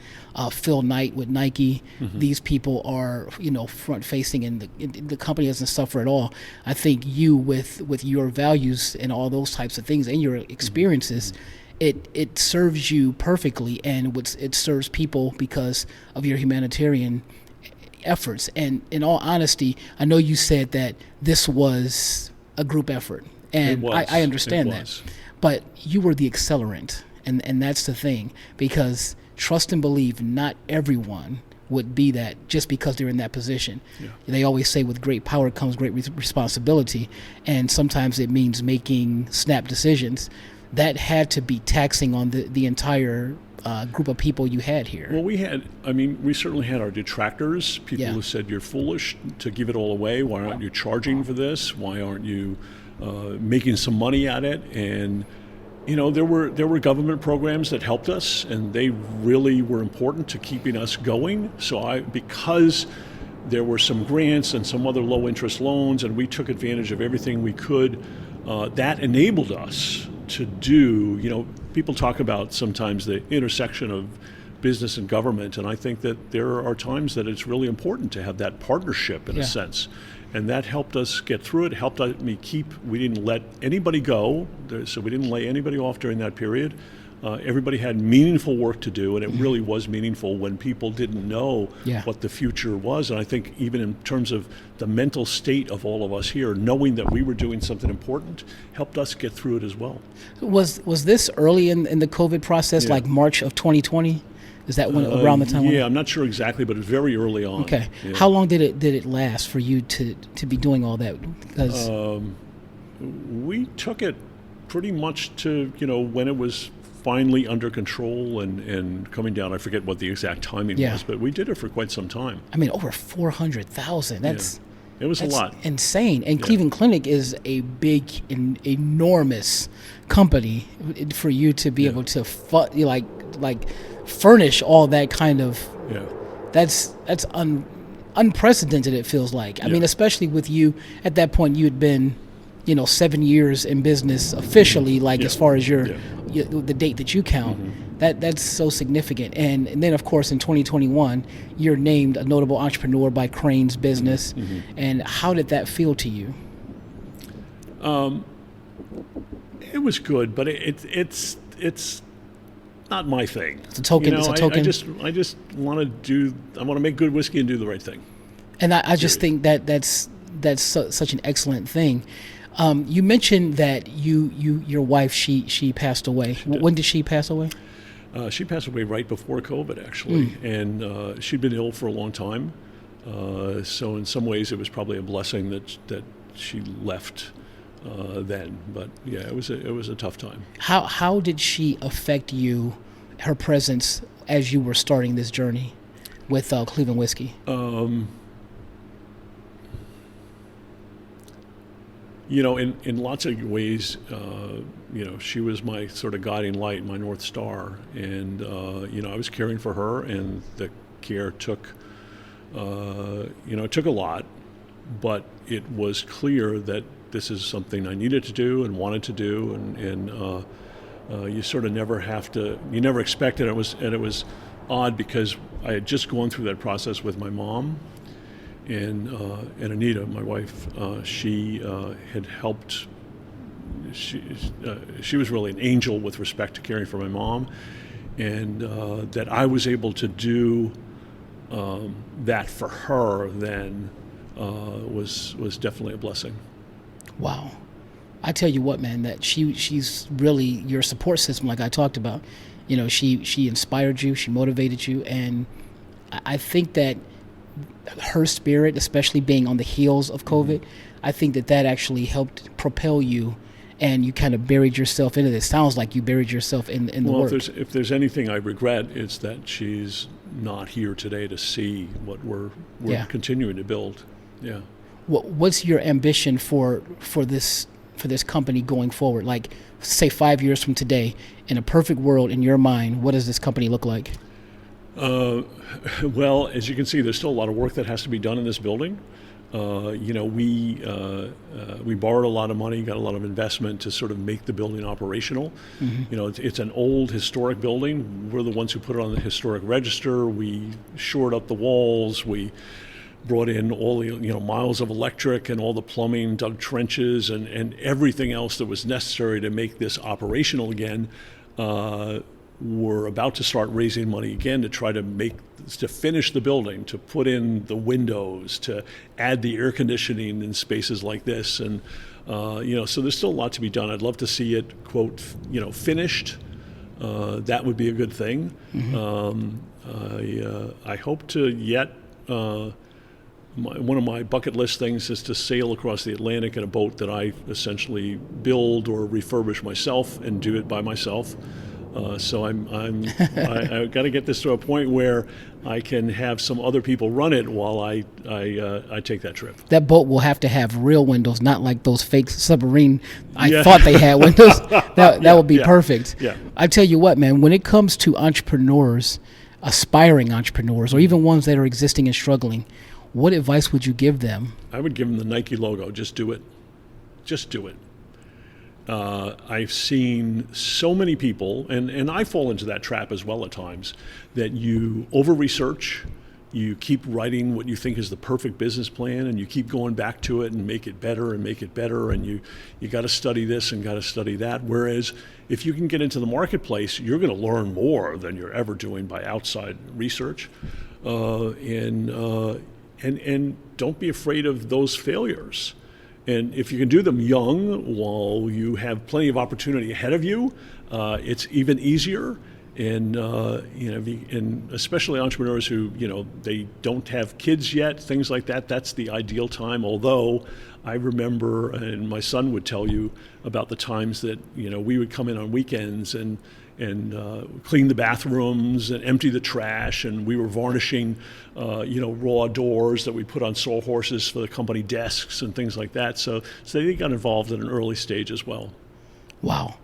Phil Knight with Nike. Mm-hmm. These people are, front-facing, and the company doesn't suffer at all. I think you, with your values and all those types of things and your experiences, it serves you perfectly, and it serves people because of your humanitarian efforts. And in all honesty, I know you said that this was a group effort, and I understand that. But you were the accelerant, and that's the thing, because trust and believe, not everyone would be that just because they're in that position. Yeah. They always say with great power comes great responsibility, and sometimes it means making snap decisions. That had to be taxing on the entire group of people you had here. Well, we certainly had our detractors, people Yeah. who said you're foolish to give it all away. Why aren't you charging for this? Why aren't you making some money at it? And there were government programs that helped us, and they really were important to keeping us going. So because there were some grants and some other low interest loans, and we took advantage of everything we could, that enabled us to do, people talk about sometimes the intersection of business and government, and I think that there are times that it's really important to have that partnership in a sense. And that helped us get through it, helped me we didn't let anybody go, so we didn't lay anybody off during that period. Everybody had meaningful work to do, and it really was meaningful when people didn't know what the future was. And I think even in terms of the mental state of all of us here, knowing that we were doing something important helped us get through it as well. Was this early in the COVID process, like March of 2020? Is that around the time? Yeah, I'm not sure exactly, but it's very early on. Okay. Yeah. How long did it last for you to be doing all that? Because we took it pretty much to when it was finally under control and coming down. I forget what the exact timing was, but we did it for quite some time. I mean, over 400,000. It was a lot. Insane. And Cleveland Clinic is a big, enormous company for you to be able to furnish all that kind of. Yeah. That's unprecedented. It feels like. I mean, especially with you at that point, you had been, 7 years in business officially, as far as the date that you count. That's so significant. And then, of course, in 2021, you're named a notable entrepreneur by Crane's Business. And how did that feel to you? It was good, but it's not my thing. It's a token. It's a token. I just want to make good whiskey and do the right thing. And I just think that's such an excellent thing. You mentioned that your wife, she passed away. When did she pass away? She passed away right before COVID, actually, and she'd been ill for a long time. So in some ways, it was probably a blessing that she left then. But yeah, it was a tough time. How did she affect you? Her presence as you were starting this journey with Cleveland Whiskey. In lots of ways, she was my sort of guiding light, my North Star. And, I was caring for her, and the care took a lot, but it was clear that this is something I needed to do and wanted to do. And you sort of never expect it. And it was odd because I had just gone through that process with my mom. And Anita, my wife, she had helped. She was really an angel with respect to caring for my mom, and that I was able to do that for her then was definitely a blessing. Wow, I tell you what, man, that she's really your support system, like I talked about. She inspired you, she motivated you, and I think that her spirit, especially being on the heels of COVID, I think that actually helped propel you, and you kind of buried yourself into this. Sounds like you buried yourself in the work. Well, if there's anything I regret, it's that she's not here today to see what we're continuing to build. Yeah. What's your ambition for this company going forward? Like, say 5 years from today, in a perfect world, in your mind, what does this company look like? Well, as you can see, there's still a lot of work that has to be done in this building. We borrowed a lot of money, got a lot of investment to sort of make the building operational. It's an old historic building. We're the ones who put it on the historic register. We shored up the walls. We brought in all the miles of electric and all the plumbing, dug trenches, and everything else that was necessary to make this operational again. We're about to start raising money again to try to finish the building, to put in the windows, to add the air conditioning in spaces like this. And, so there's still a lot to be done. I'd love to see it, quote, finished. That would be a good thing. I hope to one of my bucket list things is to sail across the Atlantic in a boat that I essentially build or refurbish myself and do it by myself. So I got to get this to a point where I can have some other people run it while I take that trip. That boat will have to have real windows, not like those fake submarine. Yeah. I thought they had windows. That would be perfect. Yeah. I tell you what, man, when it comes to entrepreneurs, aspiring entrepreneurs, or even ones that are existing and struggling, what advice would you give them? I would give them the Nike logo. Just do it. Just do it. I've seen so many people, and I fall into that trap as well at times, that you over-research, you keep writing what you think is the perfect business plan, and you keep going back to it and make it better, and you got to study this and got to study that. Whereas if you can get into the marketplace, you're going to learn more than you're ever doing by outside research. And don't be afraid of those failures. And if you can do them young while you have plenty of opportunity ahead of you, it's even easier. And and especially entrepreneurs who they don't have kids yet, things like that. That's the ideal time. Although I remember, and my son would tell you about the times that we would come in on weekends and clean the bathrooms and empty the trash, and we were varnishing, raw doors that we put on sawhorses for the company desks and things like that. So they got involved at an early stage as well. Wow,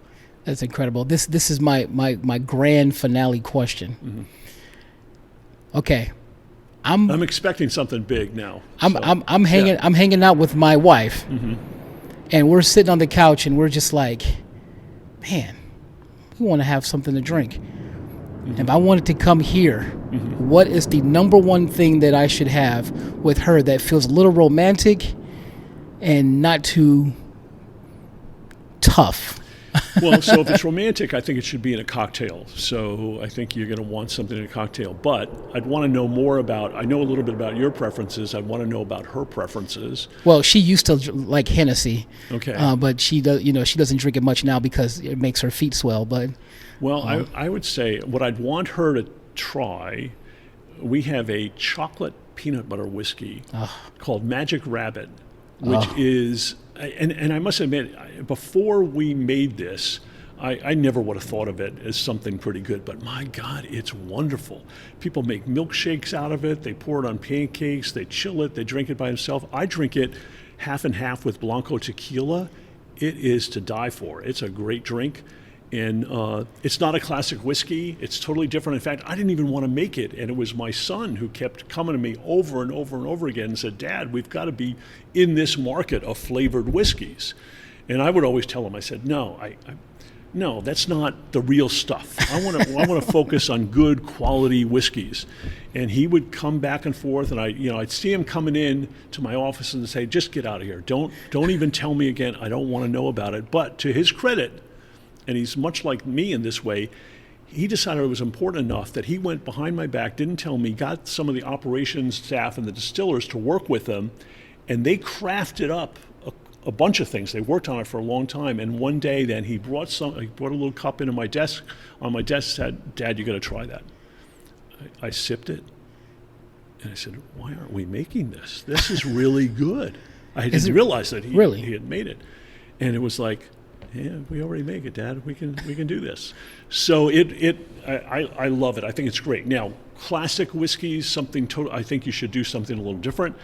that's incredible. This is my grand finale question. Mm-hmm. Okay, I'm expecting something big now. I'm hanging out with my wife, mm-hmm. and we're sitting on the couch, and we're just like, man, we want to have something to drink. Mm-hmm. If I wanted to come here, mm-hmm. what is the number one thing that I should have with her that feels a little romantic and not too tough? Well, so if it's romantic, I think it should be in a cocktail. So I think you're going to want something in a cocktail. But I'd want to know more I know a little bit about your preferences. I'd want to know about her preferences. Well, she used to like Hennessy. Okay. But she doesn't drink it much now because it makes her feet swell. But I would say what I'd want her to try, we have a chocolate peanut butter whiskey called Magic Rabbit, which is... And I must admit, before we made this, I never would have thought of it as something pretty good. But my God, it's wonderful. People make milkshakes out of it. They pour it on pancakes. They chill it. They drink it by themselves. I drink it half and half with Blanco tequila. It is to die for. It's a great drink. And it's not a classic whiskey. It's totally different. In fact, I didn't even want to make it. And it was my son who kept coming to me over and over and over again and said, Dad, we've got to be in this market of flavored whiskeys. And I would always tell him, I said, no, no, that's not the real stuff. I want to focus on good quality whiskeys. And he would come back and forth, and I'd see him coming in to my office and say, just get out of here. Don't even tell me again. I don't want to know about it. But to his credit, and he's much like me in this way, he decided it was important enough that he went behind my back, didn't tell me, got some of the operations staff and the distillers to work with him, and they crafted up a bunch of things. They worked on it for a long time, and one day then he brought a little cup into my desk, said, Dad, you got to try that. I sipped it, and I said, why aren't we making this? This is really good. I didn't realize that he had made it. And it was like, yeah, we already make it, Dad. We can do this. So I love it. I think it's great. Now, classic whiskeys, I think you should do something a little different.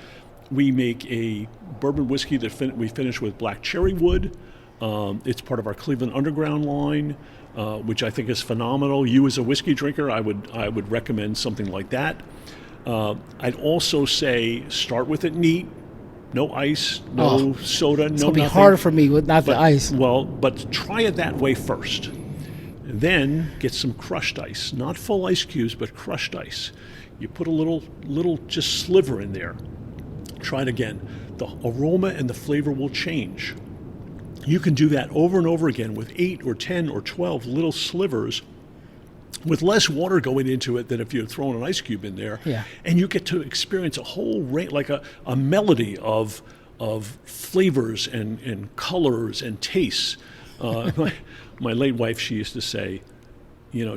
We make a bourbon whiskey that we finish with black cherry wood. It's part of our Cleveland Underground line, which I think is phenomenal. You as a whiskey drinker, I would recommend something like that. I'd also say start with it neat. No ice, no soda, no nothing. It's going to be hard for me without the ice. Well, but try it that way first. Then get some crushed ice. Not full ice cubes, but crushed ice. You put a little just sliver in there. Try it again. The aroma and the flavor will change. You can do that over and over again with 8 or 10 or 12 little slivers with less water going into it than if you had thrown an ice cube in there. Yeah. And you get to experience a whole range, like a melody of flavors and colors and tastes. My late wife, she used to say,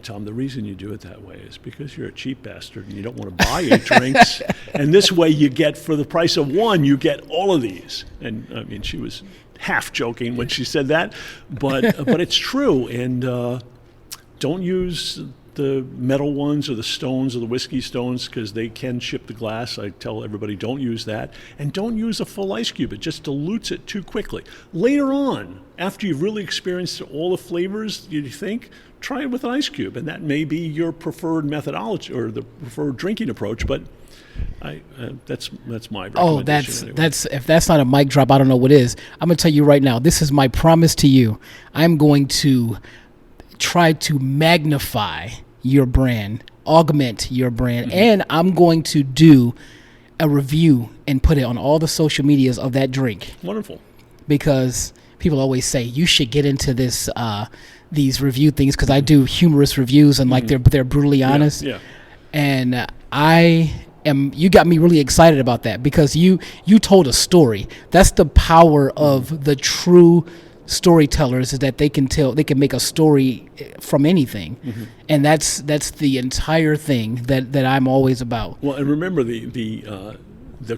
Tom, the reason you do it that way is because you're a cheap bastard and you don't want to buy 8 drinks. And this way you get, for the price of one, you get all of these. And I mean, she was half joking when she said that, but it's true. And don't use the metal ones or the stones or the whiskey stones because they can chip the glass. I tell everybody don't use that. And don't use a full ice cube. It just dilutes it too quickly. Later on, after you've really experienced all the flavors, you think, try it with an ice cube. And that may be your preferred methodology or the preferred drinking approach. But that's my recommendation. Oh, that's if that's not a mic drop, I don't know what is. I'm going to tell you right now, this is my promise to you. I'm going to try to magnify your brand, augment your brand, and I'm going to do a review and put it on all the social medias of that drink. Wonderful. Because people always say you should get into this these review things because I do humorous reviews and like they're brutally honest. Yeah. And you got me really excited about that because you told a story. That's the power of the true storytellers, is that they can make a story from anything. And that's the entire thing that I'm always about. Well, and remember the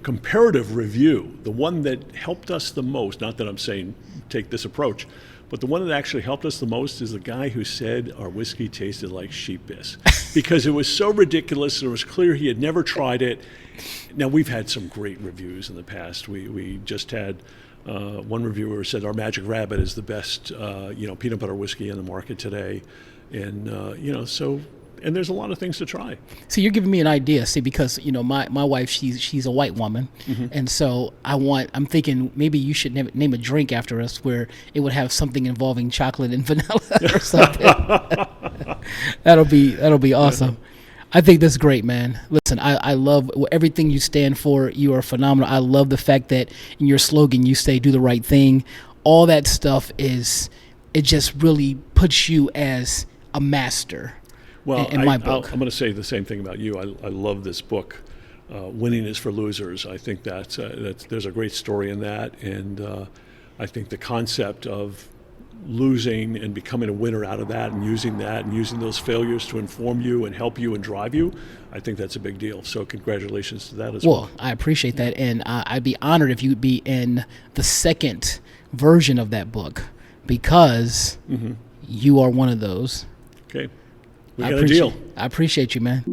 comparative review, the one that helped us the most, not that I'm saying take this approach, but the one that actually helped us the most is the guy who said our whiskey tasted like sheep piss because it was so ridiculous. It was clear he had never tried it. Now, we've had some great reviews in the past. We just had one reviewer said our Magic Rabbit is the best peanut butter whiskey in the market today. And, and there's a lot of things to try. See, you're giving me an idea. See, because my wife, she's a white woman, and so I'm thinking maybe you should name a drink after us where it would have something involving chocolate and vanilla or something. That'll be awesome. I think that's great, man. Listen, I love everything you stand for. You are phenomenal. I love the fact that in your slogan you say "Do the right thing." All that stuff it just really puts you as a master. Well, in my book. I'm going to say the same thing about you. I love this book, Winning is for Losers. I think that's there's a great story in that, and I think the concept of losing and becoming a winner out of that and using those failures to inform you and help you and drive you, I think that's a big deal. So congratulations to that as well. Well, I appreciate that, and I'd be honored if you'd be in the second version of that book because you are one of those. Okay. We got a deal. I appreciate you, man.